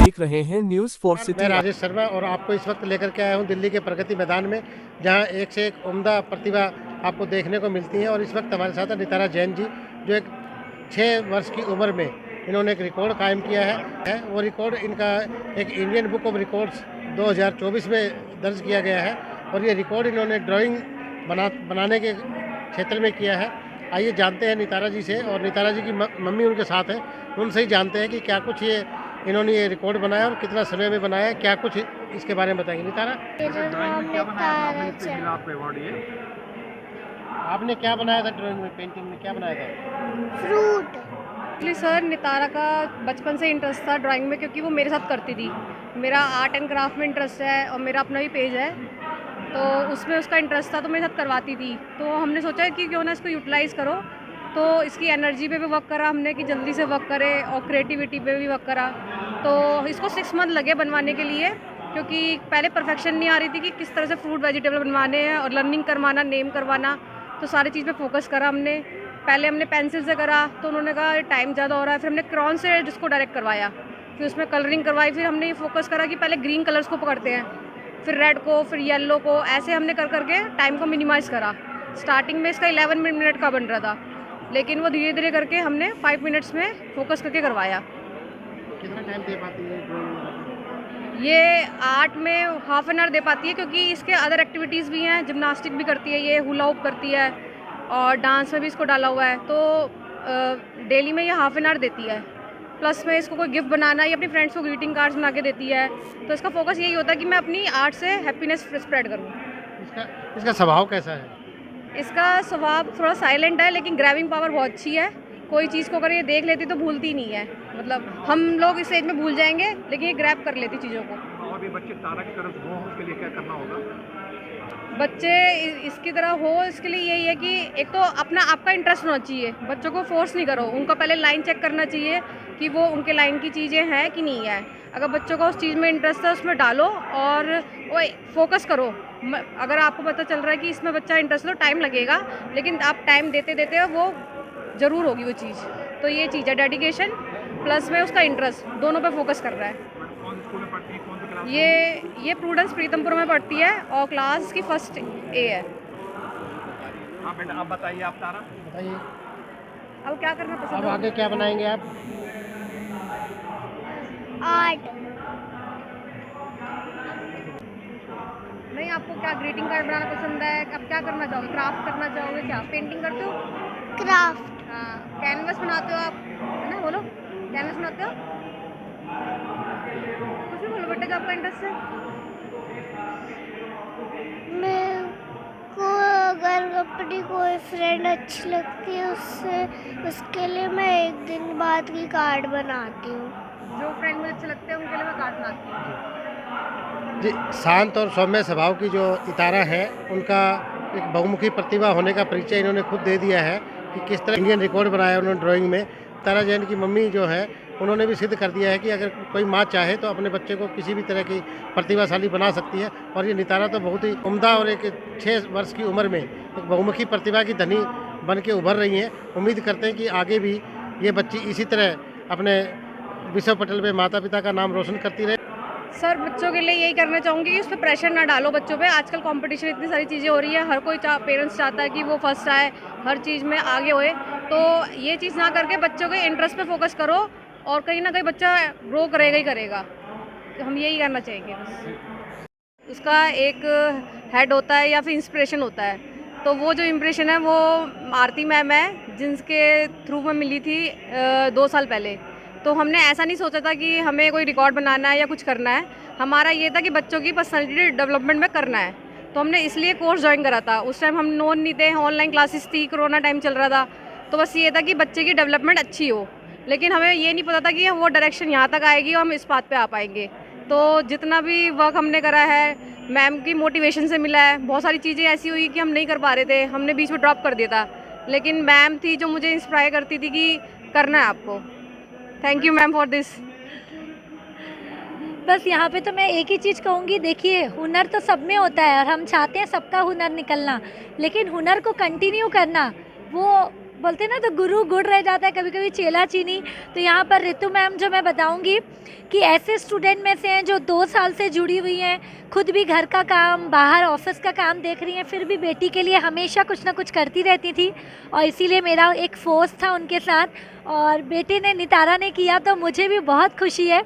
देख रहे हैं न्यूज़ फॉर सिटी। मैं राजेश शर्मा और आपको इस वक्त लेकर के आया हूं दिल्ली के प्रगति मैदान में, जहां एक से एक उम्दा प्रतिभा आपको देखने को मिलती है। और इस वक्त हमारे साथ है नितारा जैन जी, जो एक 6 वर्ष की उम्र में इन्होंने एक रिकॉर्ड कायम किया है। वो रिकॉर्ड इनका एक इंडियन बुक ऑफ रिकॉर्ड्स 2024 में दर्ज किया गया है। और ये रिकॉर्ड इन्होंने ड्राइंग बनाने के क्षेत्र में किया है। आइए जानते हैं नितारा जी से, और नितारा जी की मम्मी उनके साथ हैं, उनसे ही जानते हैं कि क्या कुछ इन्होंने ये रिकॉर्ड बनाया और कितना समय में बनाया, क्या कुछ इसके बारे में बताएंगे नितारा। आपने क्या बनाया था ड्राइंग में, पेंटिंग में क्या बनाया था? फ्रूट। एक्चुअली सर नितारा का बचपन से इंटरेस्ट था ड्राइंग में, क्योंकि वो मेरे साथ करती थी। मेरा आर्ट एंड क्राफ्ट में इंटरेस्ट है और मेरा अपना भी पेज है, तो उसमें उसका इंटरेस्ट था तो मेरे साथ करवाती थी। तो हमने सोचा कि क्यों ना इसको यूटिलाइज़ करो, तो इसकी एनर्जी पे भी वर्क करा हमने कि जल्दी से वर्क करे, और क्रिएटिविटी पे भी वर्क करा। तो इसको 6 मंथ लगे बनवाने के लिए, क्योंकि पहले परफेक्शन नहीं आ रही थी कि किस तरह से फ्रूट वेजिटेबल बनवाने हैं, और लर्निंग करवाना, नेम करवाना, तो सारी चीज़ पे फोकस करा हमने। पहले हमने पेंसिल से करा तो उन्होंने कहा टाइम ज़्यादा हो रहा है, फिर हमने क्रॉन से जिसको डायरेक्ट करवाया, फिर उसमें कलरिंग करवाई। फिर हमने ये फोकस करा कि पहले ग्रीन कलर्स को पकड़ते हैं, फिर रेड को, फिर येलो को, ऐसे हमने कर करके टाइम को मिनिमाइज़ करा। स्टार्टिंग में इसका 11 मिनट का बन रहा था, लेकिन वो धीरे धीरे करके हमने 5 मिनट्स में फोकस करके करवाया। कितना टाइम दे पाती है ड्राइंग? ये आर्ट में हाफ एन आवर दे पाती है, क्योंकि इसके अदर एक्टिविटीज़ भी हैं। जिम्नास्टिक भी करती है, ये हुला हुप करती है, और डांस में भी इसको डाला हुआ है। तो डेली में ये हाफ एन आवर देती है। प्लस में इसको कोई गिफ्ट बनाना या अपनी फ्रेंड्स को ग्रीटिंग कार्ड्स बना के देती है। तो इसका फोकस यही होता है कि मैं अपनी आर्ट से हैप्पीनेस स्प्रेड करूँ। इसका स्वभाव कैसा है? इसका स्वभाव थोड़ा साइलेंट है, लेकिन ग्रैबिंग पावर बहुत अच्छी है। कोई चीज़ को अगर ये देख लेती तो भूलती नहीं है। मतलब हम लोग इस एज में भूल जाएंगे, लेकिन ये ग्रैब कर लेती चीज़ों को। और भी बच्चे तारा की तरफ हो, उसके लिए क्या करना होगा? बच्चे इसकी तरह हो, इसके लिए यही है कि एक तो अपना आपका इंटरेस्ट होना चाहिए। बच्चों को फोर्स नहीं करो, उनका पहले लाइन चेक करना चाहिए कि वो उनके लाइन की चीज़ें हैं कि नहीं है। अगर बच्चों को उस चीज़ में इंटरेस्ट है, उसमें डालो और वो फोकस करो। अगर आपको पता चल रहा है कि इसमें बच्चा इंटरेस्ट, तो टाइम लगेगा, लेकिन आप टाइम देते देते वो ज़रूर होगी वो चीज़। तो ये चीज़ है, डेडिकेशन प्लस में उसका इंटरेस्ट, दोनों पे फोकस कर रहा है। कौन स्कूल में पढ़ती है, कौन सी क्लास? ये प्रूडेंस प्रीतमपुर में पढ़ती है और क्लास की फर्स्ट ए है। हाँ बेटा, आप बताइए, आप तारा बताइए अब क्या करना पसंद अब है? आगे क्या बनाएंगे आप? आर्ट। नहीं, आपको क्या ग्रीटिंग कार्ड बनाना पसंद है? अब क्या करना चाहोगे? क्राफ्ट करना चाहोगे? क्या पेंटिंग करते हो? क्राफ्ट। हाँ, कैनवस बनाते हो आप, है ना? बोलो, कैनवस बनाते हो? कुछ भी बोलो बेटा, जो आपका इंटरेस्ट है। मेरे को अगर अपनी कोई फ्रेंड अच्छी लगती है, उसके लिए मैं एक दिन बाद की कार्ड बनाती हूँ। जो फ्रेंड मुझे अच्छे लगते हैं उनके लिए मैं कार्ड बनाती हूँ। जी, शांत और सौम्य स्वभाव की जो इतारा है, उनका एक बहुमुखी प्रतिभा होने का परिचय इन्होंने खुद दे दिया है कि किस तरह इंडियन रिकॉर्ड बनाया उन्होंने ड्राइंग में। तारा जैन की मम्मी जो है, उन्होंने भी सिद्ध कर दिया है कि अगर कोई माँ चाहे तो अपने बच्चे को किसी भी तरह की प्रतिभाशाली बना सकती है। और ये नितारा तो बहुत ही उम्दा और एक 6 वर्ष की उम्र में एक बहुमुखी प्रतिभा की धनी बन के उभर रही हैं। उम्मीद करते हैं कि आगे भी ये बच्ची इसी तरह अपने विश्व पटल पे माता पिता का नाम रोशन करती रहे। सर, बच्चों के लिए यही करना चाहूँगी कि उस पर प्रेशर ना डालो बच्चों पे। आजकल कंपटीशन इतनी सारी चीज़ें हो रही है, हर कोई पेरेंट्स चाहता है कि वो फर्स्ट आए, हर चीज़ में आगे होए। तो ये चीज़ ना करके बच्चों के इंटरेस्ट पे फोकस करो, और कहीं ना कहीं बच्चा ग्रो करेगा ही करेगा। तो हम यही करना चाहेंगे बस। उसका एक हेड होता है या फिर इंस्पिरेशन होता है, तो वो जो इम्प्रेशन है वो आरती मैम है, जिनके थ्रू में मिली थी 2 साल पहले। तो हमने ऐसा नहीं सोचा था कि हमें कोई रिकॉर्ड बनाना है या कुछ करना है। हमारा ये था कि बच्चों की पर्सनैलिटी डेवलपमेंट में करना है, तो हमने इसलिए कोर्स ज्वाइन करा था। उस टाइम हम नोन नहीं थे, ऑनलाइन क्लासेस थी, कोरोना टाइम चल रहा था, तो बस ये था कि बच्चे की डेवलपमेंट अच्छी हो। लेकिन हमें ये नहीं पता था कि वो डायरेक्शन यहाँ तक आएगी और हम इस बात पे आ पाएंगे। तो जितना भी वर्क हमने करा है, मैम की मोटिवेशन से मिला है। बहुत सारी चीज़ें ऐसी हुई कि हम नहीं कर पा रहे थे, हमने बीच में ड्रॉप कर दिया था, लेकिन मैम थी जो मुझे इंस्पायर करती थी कि करना है आपको। Thank you ma'am for this. बस यहाँ पे तो मैं एक ही चीज़ कहूँगी, देखिए हुनर तो सब में होता है और हम चाहते हैं सबका हुनर निकलना, लेकिन हुनर को कंटिन्यू करना वो बोलते हैं ना, तो गुरु गुड़ रह जाता है, कभी कभी चेला चीनी। तो यहाँ पर रितु मैम जो मैं बताऊँगी कि ऐसे स्टूडेंट में से हैं जो 2 साल से जुड़ी हुई हैं, खुद भी घर का काम, बाहर ऑफिस का काम देख रही हैं, फिर भी बेटी के लिए हमेशा कुछ ना कुछ करती रहती थी, और इसीलिए मेरा एक फोर्स था उनके साथ। और बेटे ने, नितारा ने किया, तो मुझे भी बहुत खुशी है,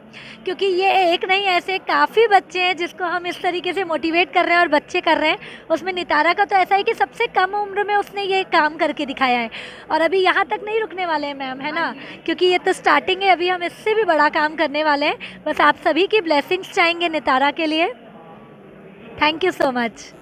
क्योंकि ये एक नहीं, ऐसे काफ़ी बच्चे हैं जिसको हम इस तरीके से मोटिवेट कर रहे हैं और बच्चे कर रहे हैं। उसमें नितारा का तो ऐसा है कि सबसे कम उम्र में उसने ये काम करके दिखाया है, और अभी यहाँ तक नहीं रुकने वाले हैं मैम, है ना, क्योंकि ये तो स्टार्टिंग है, अभी हम इससे भी बड़ा काम करने वाले हैं। बस आप सभी की ब्लेसिंग्स चाहेंगे नितारा के लिए। Thank you so much.